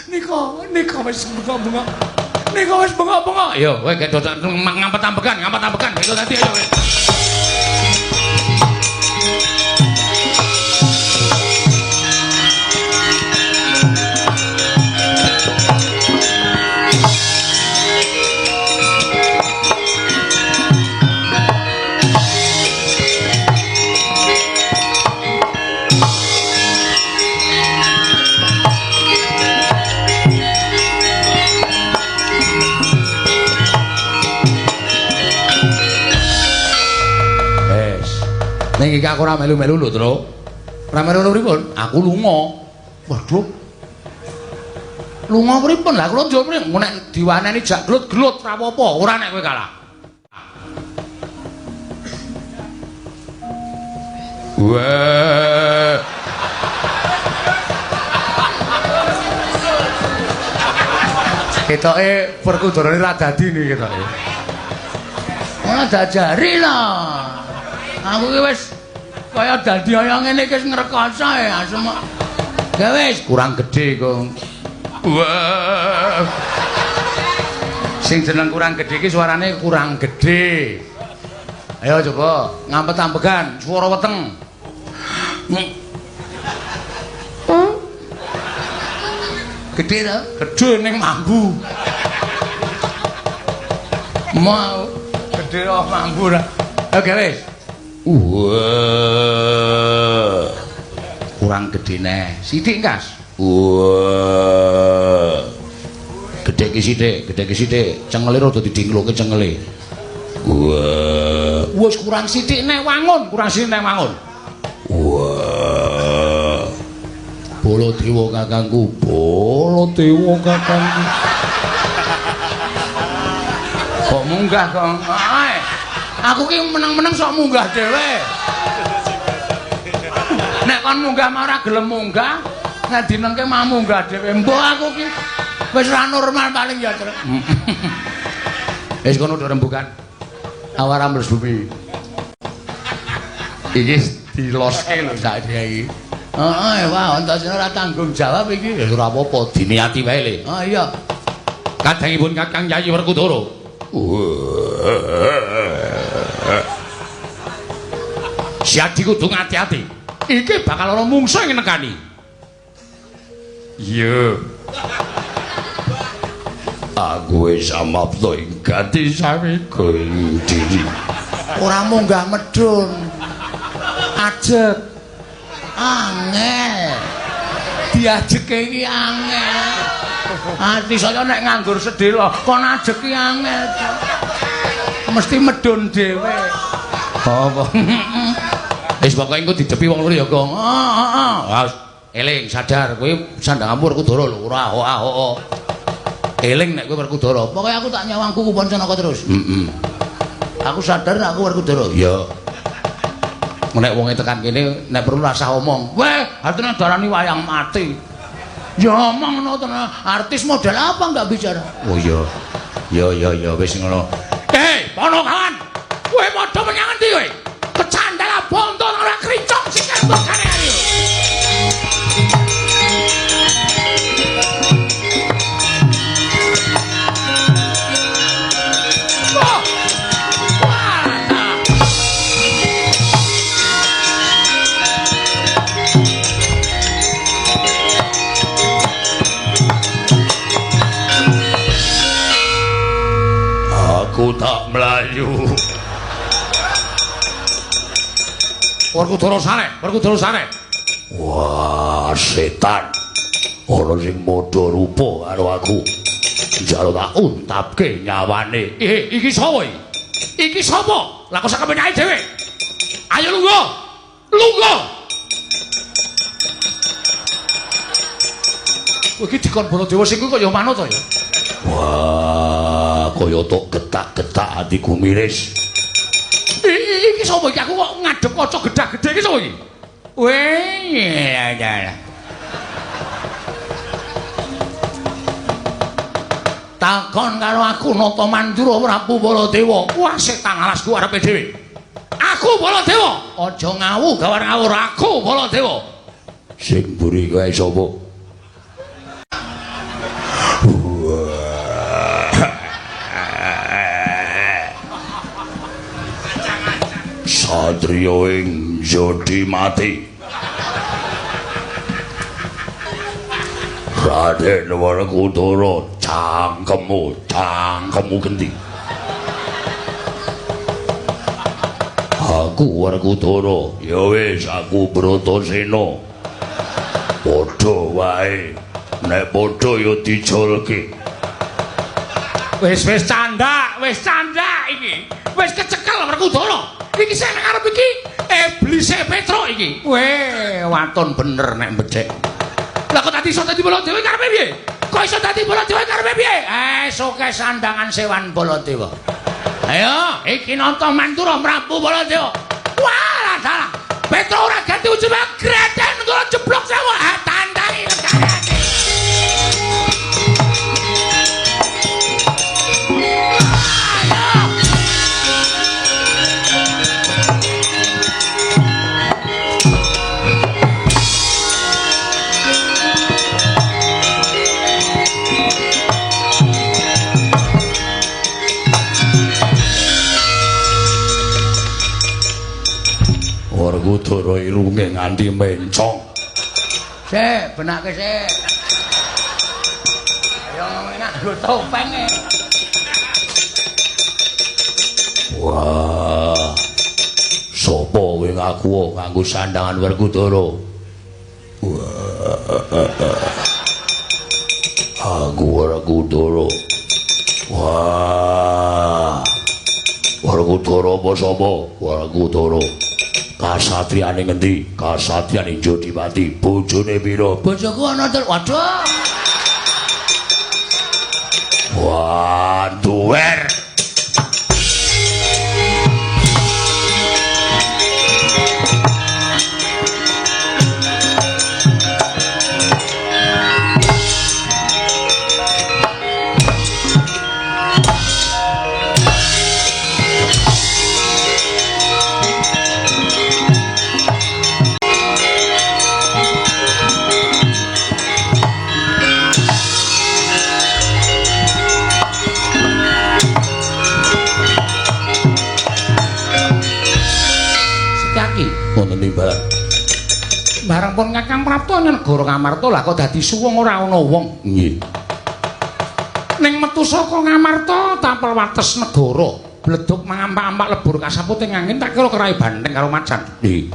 Nika wis bunga-bunga. Nika wis bunga-bunga. Yo, kowe gek ngambet ambekan itu tadi ayo kowe. Ning iki aku ora melu-melu lho, Tru. Ora melu pripun? Aku lunga. Waduh. Lunga pripun? Lah kula njowo mrene nek diwaneni jak glut-glut ora apa-apa, ora nek kowe kalah. Wah. Ketoke perkudarane ra dadi niki ketoke. Ora dajari lah. Aku ki wis kaya dadi kaya ngene iki wis ngrekoso ya asem. Ya wis kurang gedhe kok. Wah. Sing jeneng kurang gedhe iki suarane kurang gedhe. Ayo coba ngampet ambegan swara weteng. Gedhe ta? Gedhe ning mambu. Mau gedhe kok mambu ra. Oke wis. Wah. Kurang gede neh. Sithik, Kas. Wah. Gedhe ki sithik. Cengele rada didingloke cengele. Wah. Wis kurang sithik neh wangun, Wah. Baladewa kakangku. Kok munggah kok. Aku ki meneng-meneng sok munggah dhewe. Nek kon munggah mah ora gelem munggah, nek dinengke mah munggah dhewe. Mbok aku ki wis ora normal paling ya, Truk. Wis kono udah rembugan. Awara mles bumi. Iki diloske lho saiki iki. Heeh, wah, entasine ora tanggung jawab iki. Ya ora apa-apa, diniati wae le. Oh iya. Kadangipun Kakang Yayi Werkudara. Siadi kudu ngati-ati. Iki bakal ana mungsuh sing nekani. Iya. Aku wis samapta ing gati sawiko ing diri. Ora munggah medhun. Ajeg. Angel. Diajeke iki angel. Ati saya nek nganggur sedhela kon ajeki angel. Mesti medhun dhewe. Apa? Wis pokoke engko didepi wong loro ya, Gong. Heeh. Eling sadar kowe sandangmu Werkudara lho, ora ho-ho. Eling nek kowe Werkudara. Pokoke aku tak nyawangku ku Pancanaka terus. Heeh. Aku sadar nek aku Werkudara. Ya. Nek wonge tekan kene nek perlu rasah omong. Weh, artine darani wayang mati. Ya omong ngono tenan. Artis model apa enggak bicara? Oh iya. Ya wis ngono. Ponokan. Kowe padha menyang endi kowe? Kecandala bontot ora kricok sikil mbokane ayo. Aku tak melayu. Werkudara sane. Wah, setan. Ana sing modho rupa karo aku. Njaluk tak untapke nyawane. Iki sapa iki? Iki sapa? Lah kok sak kepenyake dhewe. Ayo lungguh. Kowe iki dikon Baladewa sing kuwi kaya manut to ya. Wah, kaya tok getak-getak atiku miris. Iki sapa iki? Aku kok ngadep kaca gedhe-gedhe iki sapa iki? Weh, ya. Takon karo aku Nata Mandura Prabu Baladewa. Wah, setan alasku arepe dhewe. Aku Baladewa. Aja ngawu gawar ngawur aku Baladewa. Sing mburi kae sapa? Satria ing Jodi mati. Raden Werkudara, cangkemmu gendi. Aku Werkudara, ya wis aku Bratasena. Padha wae, nek padha ya dijolke. Wis canda iki. Wis kecekel Werkudara. Iki sing arep iki iblis Petro iki. Weh, waton bener nek becik. Lah kok dadi iso dadi Baladewa karepe piye? Kok iso dadi Baladewa karepe piye? Soke sandangan sewan Baladewa. Ayo, iki nonton Mantura Prabu Baladewa. Wah, salah. Petro ora ganti ujung greten kula jeblok sewa. Tandangi legane. Werkudara irunge nganti mencong. Sik, benake sik. Ayo enak lho topenge. Wah. Sopo kowe ngaku nganggo sandangan Werkudara? Aku Werkudara. Wah. Werkudara apa sapa? Werkudara. Kasatriyane ngendi? Kasatriyane Jodimati. Bojone pira? Bojoku ana waduh. Wah, duwer. Barang pun Kakang Prapta negara Ngamarta lah kok dadi suwung ora ana wong. Nggih. Ning metu saka Ngamarta tapel wates negara, bleduk mangampak-ampak lebur kasaputing angin tak kira kerai banteng karo macan. Nggih.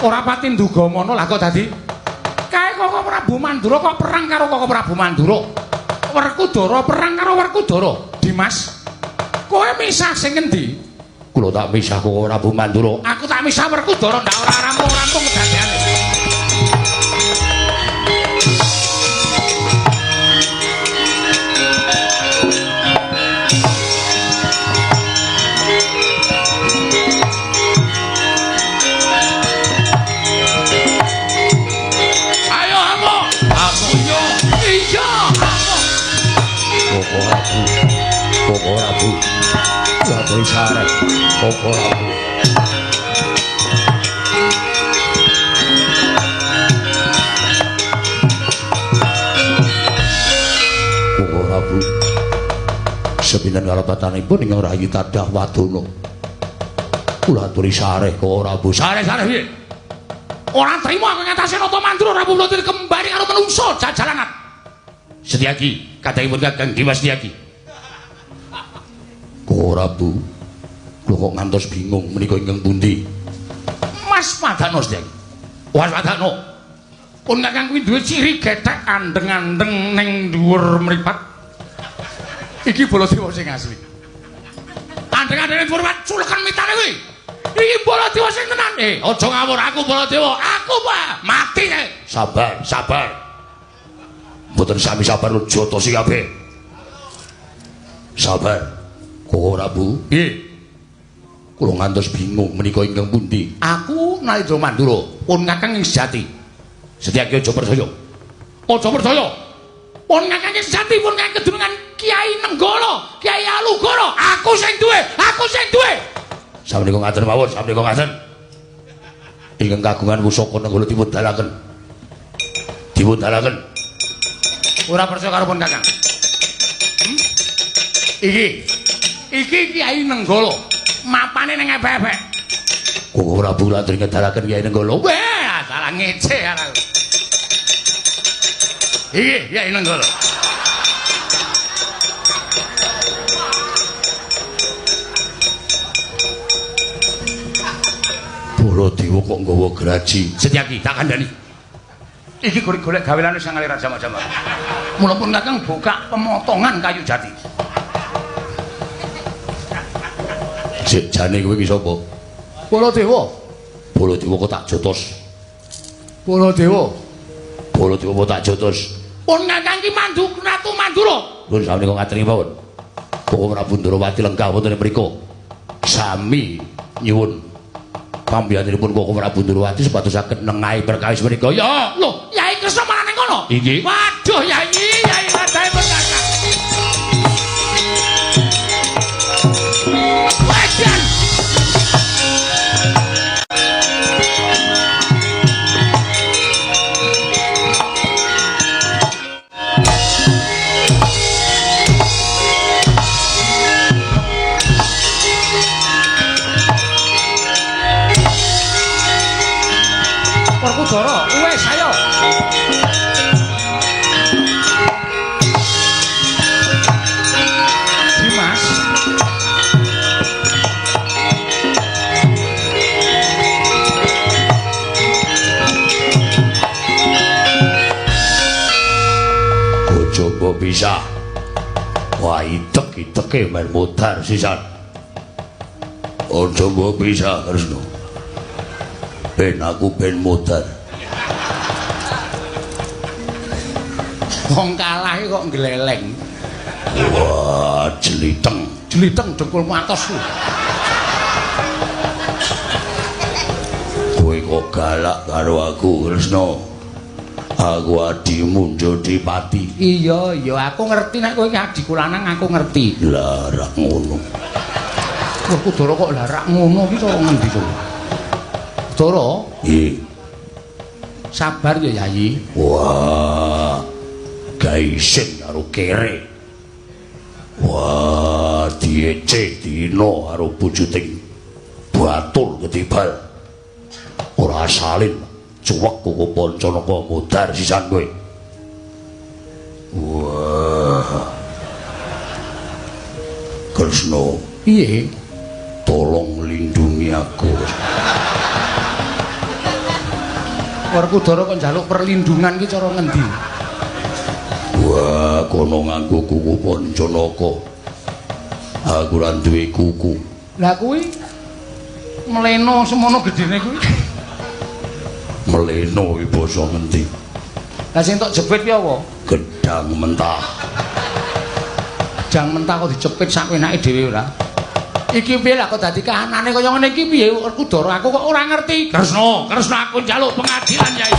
Ora pati nduga mono lah kok dadi kae Koko Prabu Mandura kok perang karo Koko Prabu Mandura. Werkudara perang karo Werkudara. Dimas, kowe misah sing endi? Kula tak misah Koko Prabu Mandura. Aku tak misah Werkudara ndak ora rampung-rampung kedadeane. Ayo amo. Amo yo. Iya, amo. Koko Prabu. Koko Prabu. Lah tulisane Koko Prabu. Koko Prabu. Sepinten kalepatanipun ing Rayi Tadah Wadana. Kula aturi sareh Koko Prabu. Sareh-sareh piye? Ora trima aku ngatasi Nata Mandura Prabu Baladewa kembali karo menungso jajalanat. Setyaki, kadangipun Kakang Dimas Setyaki. Koko Prabu. Lho kok ngantos bingung menika ingkang pundi? Mas Padano Setyaki. Mas Padano. Pun Kakang kuwi duwe ciri gethek andeng-andeng ning dhuwur mripat. Iki Baladewa sing asli. Andeng-andeng ning dhuwur mripat culekan mitane kuwi. Iki Baladewa sing tenan. Aja ngawur aku Baladewa. Aku Pak mati. Sabar, sabar. Mboten sami sabar Jata sing kabeh. Sabar. Koko Prabu. Nggih. Kula ngantos bingung menika ingkang pundi? Aku Narendra Mandura, pun Kakang ing sejati. Setyaki aja percaya. Aja percaya. Pun Kakang ing sejati pun Kakang kedunungan Kiai Nenggala, Kiai Alugara. Aku sing duwe, aku sing duwe. Sameneika ngaten mawon, sameneika ngaten. Ingkang kagungan pusaka Nenggala dipun dalaken. Dipun dalaken. Ora percaya karo pun Kakang. Iki Kyai Nenggala. Mapane ning epek-epek. Kok ora bulat ngedalaken Kyai Nenggala. Weh, salah ngece arek. Iki Kyai Nenggala. Baladewa kok nggawa graji. Setyaki tak kandhani. Iki golek gawelane sang aliran jama-jama. Mula pun Kakang buka pemotongan kayu jati. Sik jane kowe iki sapa? Baladewa. Baladewa kok tak jotos. Baladewa. Baladewa kok tak jotos. Pun Kakang ki Ratu Mandura. Nuwun sami kok ngateni mawon. Kok Prabu Ndrawati lenggah wonten mriku. Sami nyuwun pambiyanipun Koko Prabu Ndrawati sepatus saged nengahi perkawis menika. Ya, Lho, Yai Kresna malah ning kono. Inggih. Waduh, Yai radaipun Kakang. Wajan. Werkudara, wis ayo. Dimas. Coba bisa. Wah, itek-iteke men modar sisan. Ojo mbok bisa Kresna. Ben aku ben modar. Wong kalah kok gleleng. Wah, jeliteng. Jeliteng dengkulmu atos ku. Kowe kok galak karo aku Kresna. Aku adimu Jodipati. Iya, aku ngerti nek kowe iki adikku lanang aku ngerti. Lah rak ngono. Werkudara kok larak ngono iki cara ngendi to? Dara, Nggih. sabar ya Yayi. Wah, gaisen karo kere. Wah, diece dino karo bujuting batul ketibal. Ora asalin cuwek Koko Pancanaka modar sisan kowe. Wah. Kresna, Piye? tolong lindungi aku. Werkudara kok njaluk perlindungan ki cara ngendi? Wah, kono nganggo kuku Pancanaka. Aku ora duwe kuku. Lah kuwi mleno semono gedene kuwi. Meleno iki basa ngendi? Lah sing tok jepit ki apa? Gedang mentah. Jang mentah kok dicepit sak enake dhewe ora. Iki piye lah kok dadi kahanane kaya ngene iki piye Werkudara aku kok ora ngerti. Kresna aku njaluk pengadilan Yai.